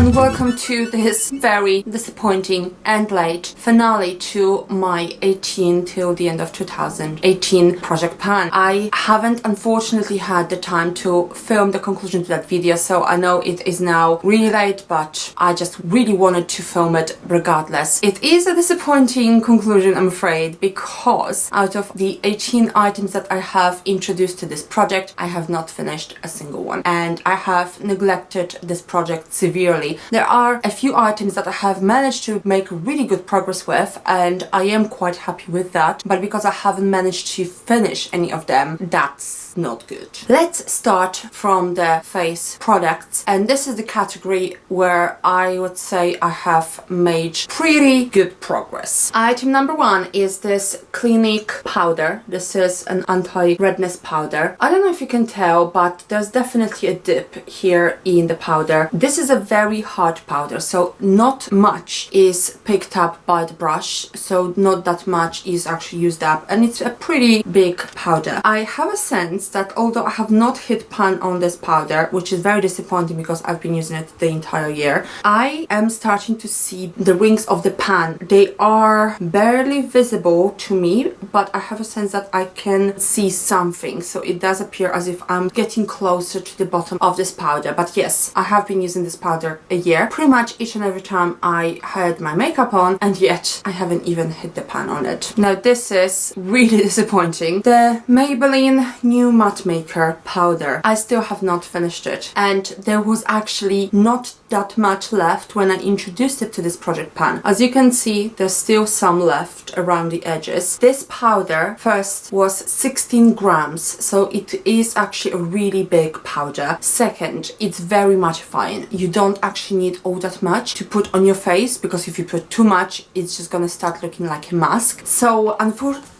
and welcome to this very disappointing and late finale to my 18 till the end of 2018 project pan. I haven't unfortunately had the time to film the conclusion to that video, so I know it is now really late, but I just really wanted to film it regardless. It is a disappointing conclusion, I'm afraid, because out of the 18 items that I have introduced to this project, I have not finished a single one, and I have neglected this project severely. There are a few items that I have managed to make really good progress with, and I am quite happy with that, but because I haven't managed to finish any of them, that's not good. Let's start from the face products, and this is the category where I would say I have made pretty good progress. Item number one is this Clinique powder. This is an anti-redness powder. I don't know if you can tell, but there's definitely a dip here in the powder. This is a very hard powder, so not much is picked up by the brush, so not that much is actually used up, and it's a pretty big powder. I have a sense that although I have not hit pan on this powder, which is very disappointing because I've been using it the entire year, I am starting to see the rings of the pan. They are barely visible to me, but I have a sense that I can see something, so it does appear as if I'm getting closer to the bottom of this powder. But yes, I have been using this powder a year, pretty much each and every time I had my makeup on, and yet I haven't even hit the pan on it. Now this is really disappointing. The Maybelline New Matte Maker powder, I still have not finished it, and there was actually not that much left when I introduced it to this project pan. As you can see, there's still some left around the edges. This powder first was 16 grams, so it is actually a really big powder. Second, it's very mattifying. You don't actually need all that much to put on your face, because if you put too much, it's just gonna start looking like a mask. So unfortunately,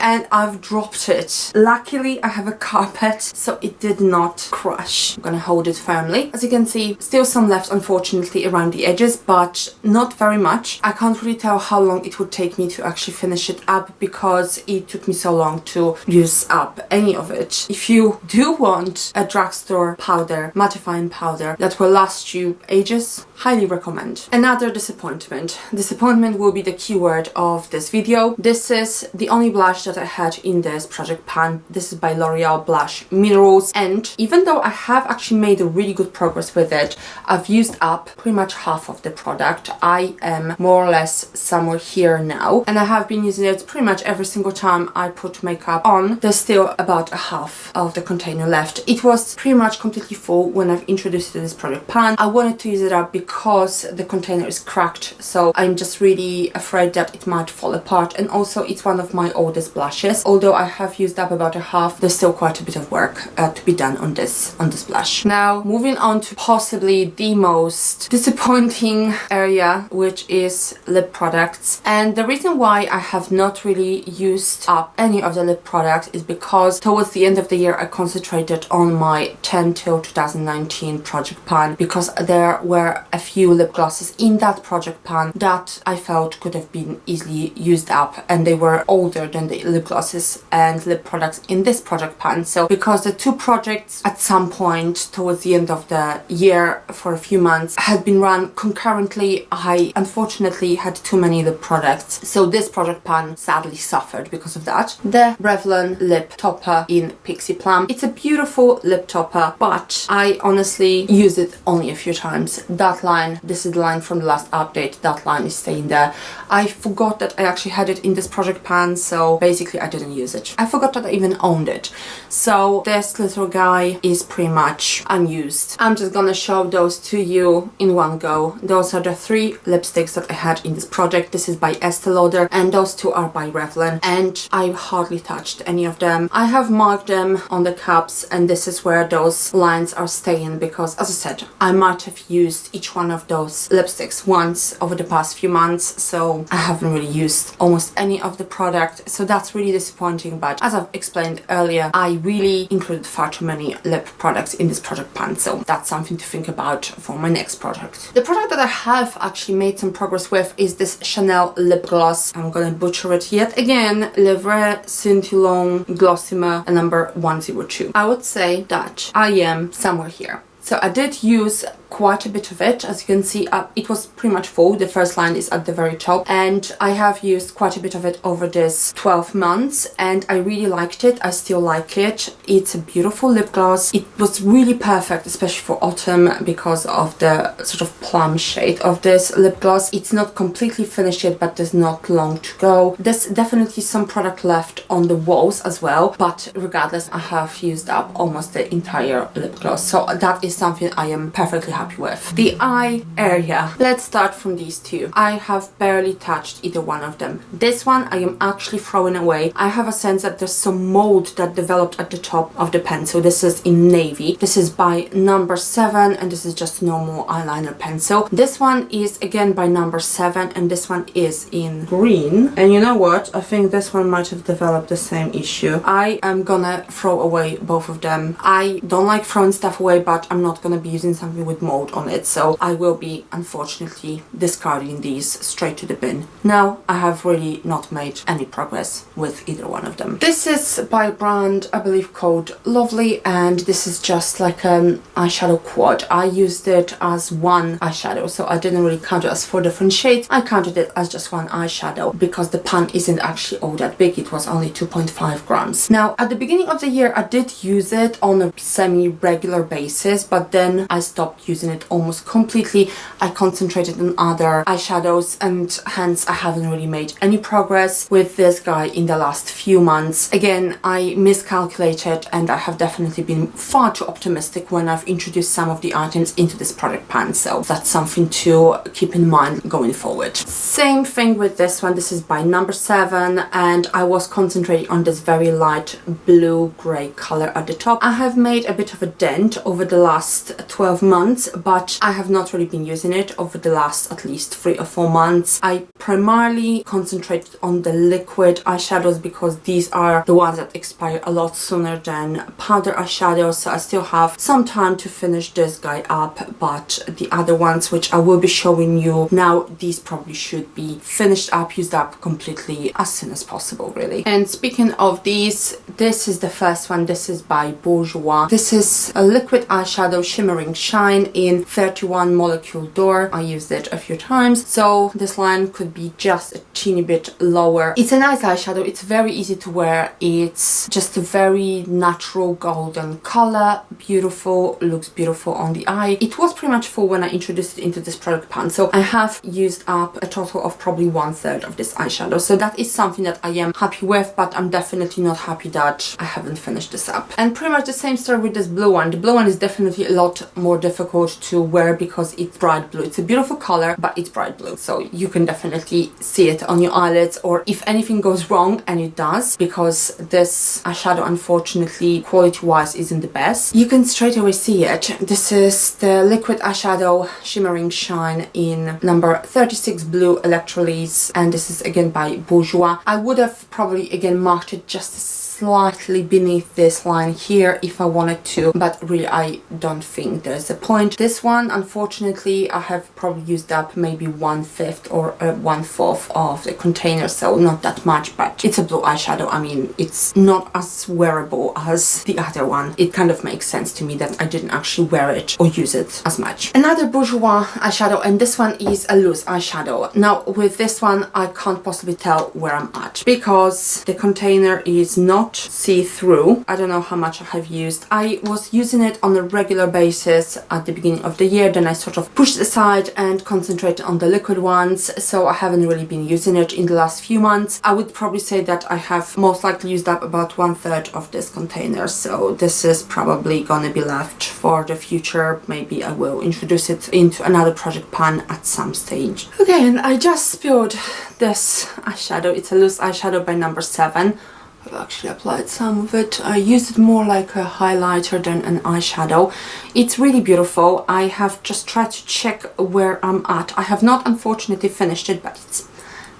and I've dropped it. Luckily, I have a carpet, so it did not crush. I'm gonna hold it firmly. As you can see, still some left, unfortunately, around the edges, but not very much. I can't really tell how long it would take me to actually finish it up, because it took me so long to use up any of it. If you do want a drugstore powder, mattifying powder, that will last you ages, highly recommend. Another disappointment. Disappointment will be the keyword of this video. This is the only blush that I had in this project pan. This is by L'Oreal Blush Minerals, and even though I have actually made a really good progress with it, I've used up pretty much half of the product. I am more or less somewhere here now, and I have been using it pretty much every single time I put makeup on. There's still about a half of the container left. It was pretty much completely full when I've introduced it to this project pan. I wanted to use it up because the container is cracked, so I'm just really afraid that it might fall apart, and also it's one of my oldest blushes. Although I have used up about a half, there's still quite a bit of work to be done on this blush. Now moving on to possibly the most disappointing area, which is lip products. And the reason why I have not really used up any of the lip products is because towards the end of the year I concentrated on my 10 till 2019 project pan, because there were a few lip glosses in that project pan that I felt could have been easily used up, and they were older than the lip glosses and lip products in this project pan. So because the two projects at some point towards the end of the year for a few months had been run concurrently, I unfortunately had too many lip products, so this project pan sadly suffered because of that. The Revlon lip topper in Pixie Plum. It's a beautiful lip topper, but I honestly use it only a few times. That line, this is the line from the last update, that line is staying there. I forgot that I actually had it in this project pan, so basically I didn't use it. I forgot that I even owned it. So this little guy is pretty much unused. I'm just gonna show those to you in one go. Those are the three lipsticks that I had in this project. This is by Estee Lauder, and those two are by Revlon, and I hardly touched any of them. I have marked them on the cups, and this is where those lines are staying, because as I said, I might have used each one of those lipsticks once over the past few months, so I haven't really used almost any of the product, so that's really disappointing. But as I've explained earlier, I really included far too many lip products in this project pan, so that's something to think about for my next product. The product that I have actually made some progress with is this Chanel lip gloss. I'm gonna butcher it yet again. Le Vrai Scintillant Glossimer number 102. I would say that I am somewhere here. So I did use quite a bit of it. As you can see, it was pretty much full. The first line is at the very top, and I have used quite a bit of it over this 12 months, and I really liked it. I still like it. It's a beautiful lip gloss. It was really perfect, especially for autumn, because of the sort of plum shade of this lip gloss. It's not completely finished yet, but there's not long to go. There's definitely some product left on the walls as well, but regardless, I have used up almost the entire lip gloss, so that is something I am perfectly happy with. The eye area, let's start from these two. I have barely touched either one of them. This one I am actually throwing away. I have a sense that there's some mold that developed at the top of the pencil. This is in navy. This is by number 7, and this is just normal eyeliner pencil. This one is again by number 7, and this one is in green. And you know what? I think this one might have developed the same issue. I am gonna throw away both of them. I don't like throwing stuff away, but I'm not gonna be using something with mold on it, so I will be unfortunately discarding these straight to the bin. Now I have really not made any progress with either one of them. This is by a brand I believe called Lovely, and this is just like an eyeshadow quad. I used it as one eyeshadow, so I didn't really count it as 4 different shades. I counted it as just one eyeshadow because the pan isn't actually all that big. It was only 2.5 grams. Now at the beginning of the year I did use it on a semi-regular basis, but then I stopped using it almost completely. I concentrated on other eyeshadows, and hence I haven't really made any progress with this guy in the last few months. Again, I miscalculated, and I have definitely been far too optimistic when I've introduced some of the items into this product pan, so that's something to keep in mind going forward. Same thing with this one. This is by number 7, and I was concentrating on this very light blue-grey color at the top. I have made a bit of a dent over the last 12 months, but I have not really been using it over the last at least 3 or 4 months. I primarily concentrated on the liquid eyeshadows because these are the ones that expire a lot sooner than powder eyeshadows, so I still have some time to finish this guy up, but the other ones which I will be showing you now, these probably should be finished up, used up completely as soon as possible really. And speaking of these, this is the first one. This is by Bourjois. This is a liquid eyeshadow shimmering shine in 31 molecule door. I used it a few times, so this line could be just a teeny bit lower. It's a nice eyeshadow. It's very easy to wear. It's just a very natural golden color. Beautiful, looks beautiful on the eye. It was pretty much full when I introduced it into this product pan, so I have used up a total of probably 1/3 of this eyeshadow, so that is something that I am happy with, but I'm definitely not happy that I haven't finished this up. And pretty much the same story with this blue one. The blue one is definitely a lot more difficult to wear because it's bright blue. It's a beautiful color, but it's bright blue, so you can definitely see it on your eyelids, or if anything goes wrong, and it does, because this eyeshadow unfortunately quality wise isn't the best, you can straight away see it. This is the liquid eyeshadow shimmering shine in number 36 blue electrolytes, and this is again by Bourjois. I would have probably again marked it just slightly beneath this line here if I wanted to, but really I don't think there's a point. This one unfortunately I have probably used up maybe 1/5 or 1/4 of the container, so not that much, but it's a blue eyeshadow. I mean, it's not as wearable as the other one. It kind of makes sense to me that I didn't actually wear it or use it as much. Another Bourjois eyeshadow, and this one is a loose eyeshadow. Now with this one I can't possibly tell where I'm at because the container is not see-through. I don't know how much I have used. I was using it on a regular basis at the beginning of the year, then I sort of pushed aside and concentrated on the liquid ones, so I haven't really been using it in the last few months. I would probably say that I have most likely used up about 1/3 of this container, so this is probably gonna be left for the future. Maybe I will introduce it into another project pan at some stage. Okay, and I just spilled this eyeshadow. It's a loose eyeshadow by number 7. I've actually applied some of it. I used it more like a highlighter than an eyeshadow. It's really beautiful. I have just tried to check where I'm at. I have not unfortunately finished it, but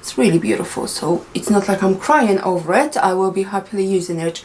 it's really beautiful, so it's not like I'm crying over it. I will be happily using it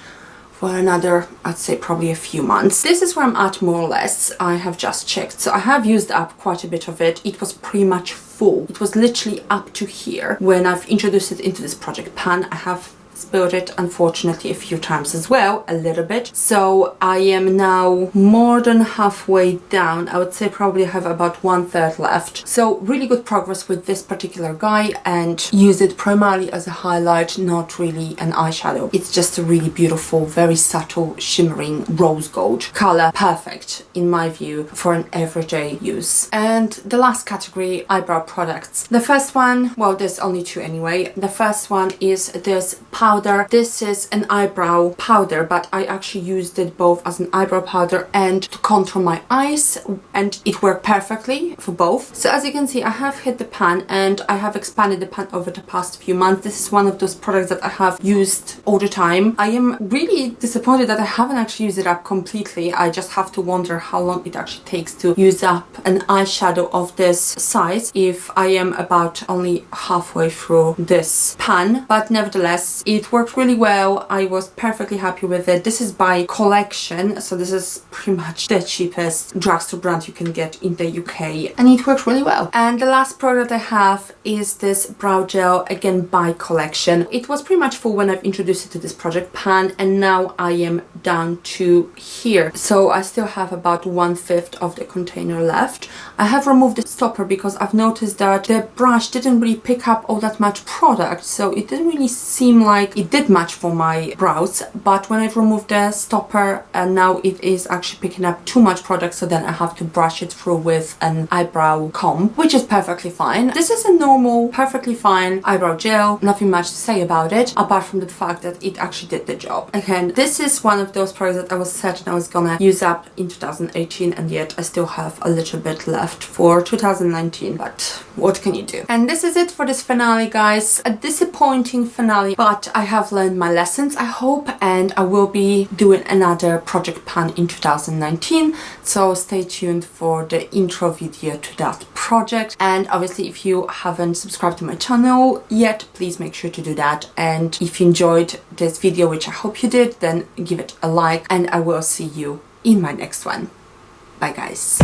for another, I'd say probably a few months. This is where I'm at more or less. I have just checked, so I have used up quite a bit of it. It was pretty much full. It was literally up to here when I've introduced it into this project pan. I have spilled it unfortunately a few times as well, a little bit. So I am now more than halfway down. I would say probably have about 1/3 left. So really good progress with this particular guy, and use it primarily as a highlight, not really an eyeshadow. It's just a really beautiful, very subtle, shimmering rose gold color. Perfect, in my view, for an everyday use. And the last category, eyebrow products. The first one, well, there's only two anyway. The first one is this powder. This is an eyebrow powder, but I actually used it both as an eyebrow powder and to contour my eyes, and it worked perfectly for both. So as you can see, I have hit the pan, and I have expanded the pan over the past few months. This is one of those products that I have used all the time. I am really disappointed that I haven't actually used it up completely. I just have to wonder how long it actually takes to use up an eyeshadow of this size if I am about only halfway through this pan. But nevertheless, it worked really well. I was perfectly happy with it. This is by Collection, so this is pretty much the cheapest drugstore brand you can get in the UK, and it works really well. And the last product I have is this brow gel, again by Collection. It was pretty much full when I've introduced it to this project pan, and now I am down to here. So I still have about 1/5 of the container left. I have removed the stopper because I've noticed that the brush didn't really pick up all that much product, so it didn't really seem like it did much for my brows. But when I've removed the stopper, now it is actually picking up too much product, so then I have to brush it through with an eyebrow comb, which is perfectly fine. This is a normal, perfectly fine eyebrow gel. Nothing much to say about it, apart from the fact that it actually did the job. Again, this is one of those products that I was certain I was gonna use up in 2018, and yet I still have a little bit left for 2019, but what can you do? And this is it for this finale, guys. A disappointing finale, but I have learned my lessons, I hope, and I will be doing another project pan in 2019, so stay tuned for the intro video to that project. And obviously, if you haven't subscribed to my channel yet, please make sure to do that. And if you enjoyed this video, which I hope you did, then give it a like, and I will see you in my next one. Bye, guys.